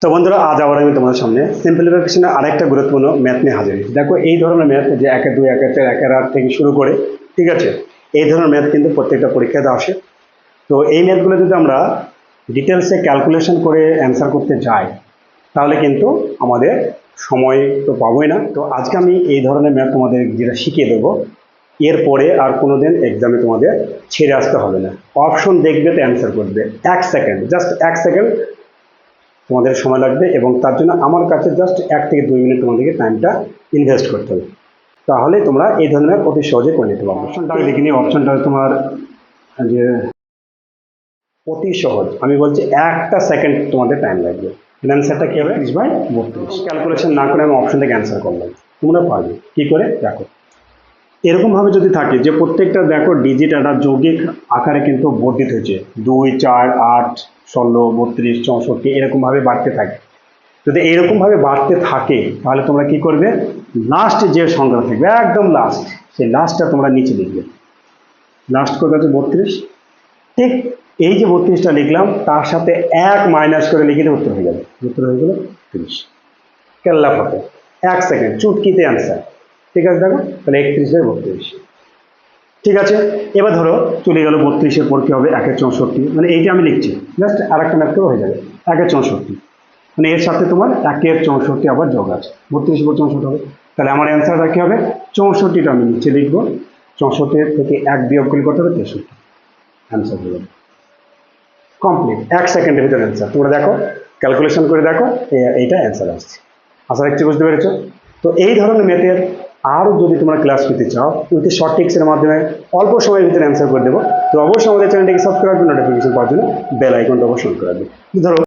তো বন্ধুরা, আজ আবার আমি তোমাদের সামনে সিম্পলিফিকেশনের আরেকটা গুরুত্বপূর্ণ ম্যাথ নিয়ে হাজির হয়েছি। দেখো, এই ধরনের ম্যাথ যে 1 2 1 4 1 8 থেকে শুরু করে, ঠিক আছে, এই ধরনের ম্যাথ কিন্তু প্রত্যেকটা পরীক্ষাতে আসে। তো এই ম্যাথগুলো যদি আমরা ডিটেলসে ক্যালকুলেশন করে অ্যান্সার করতে যাই, তাহলে কিন্তু আমাদের সময় তো পাবোই না। তো আজকে আমি এই ধরনের ম্যাথ তোমাদের যেটা শিখিয়ে দেবো, এরপরে আর কোনোদিন এক্সামে তোমাদের ছেড়ে আসতে হবে না। অপশন দেখবে তো অ্যান্সার করবে। 1 সেকেন্ড, জাস্ট 1 সেকেন্ড তোমাদের সময় লাগবে, এবং তার জন্য আমার কাছে জাস্ট 1 থেকে 2 মিনিট তোমাদেরকে টাইমটা ইনভেস্ট করতে হবে। তাহলে তোমরা এই ধরনের অতি সহজে করে নিতে পারবে। অপশনটা দেখে নিই। অপশনটা তোমার যে অতি সহজ, আমি বলছি 1টা সেকেন্ড তোমাদের টাইম লাগবে। অ্যান্সারটা কী হবে? 30/32। ক্যালকুলেশন না করে আমি অপশন থেকে অ্যান্সার করলাম, তোমরা পারবে। কী করে দেখো, এরকমভাবে যদি থাকে যে প্রত্যেকটা দেখো ডিজিট একটা যৌগিক আকারে কিন্তু বর্ধিত হয়েছে, 2 4 8 16 32 64 এরকমভাবে বাড়তে থাকে। যদি এইরকমভাবে বাড়তে থাকে, তাহলে তোমরা কি করবে? লাস্ট যে সংখ্যা থাকবে একদম লাস্ট, সেই লাস্টটা তোমরা নিচে লিখবে। লাস্ট কত আছে? 32। ঠিক এই যে 32টা লিখলাম, তার সাথে 1 মাইনাস করে লিখে দিয়ে উত্তর হয়ে যাবে। উত্তর হয়ে গেল 30। কেল্লা ফতে 1 সেকেন্ড, চুটকিতে অ্যান্সার। ঠিক আছে, দেখো তাহলে 31/32। ঠিক আছে, এবার ধরো চলে গেল 32-এর পর কি হবে? 1/64। মানে এইটা আমি লিখছি, জাস্ট আর একটা ম্যাথ করেও হয়ে যাবে। 1/64, মানে এর সাথে তোমার 1/64 আবার যোগ আছে, 32/64 হবে। তাহলে আমার অ্যান্সারটা কি হবে? 64টা আমি নিচে লিখবো। 64 থেকে 1 বিয়োগ করলে কত হবে? 63। অ্যান্সার হয়ে যাবে কমপ্লিট। 1 সেকেন্ডের ভিতরে অ্যান্সার। তোমরা দেখো, ক্যালকুলেশন করে দেখো, এইটা অ্যান্সার আসছে। আশা রাখছি বুঝতে পেরেছো। তো এই ধরনের ম্যাথের আরও যদি তোমরা ক্লাস পেতে চাও, উইথ শর্ট টিক্সের মাধ্যমে অল্প সময়ের ভিতরে অ্যান্সার করে দেবো, তো অবশ্যই আমাদের চ্যানেলটিকে সাবস্ক্রাইব করে নোটিফিকেশন পাওয়ার জন্য বেল আইকনটা অবশ্যই অন করে দেবে। ধরো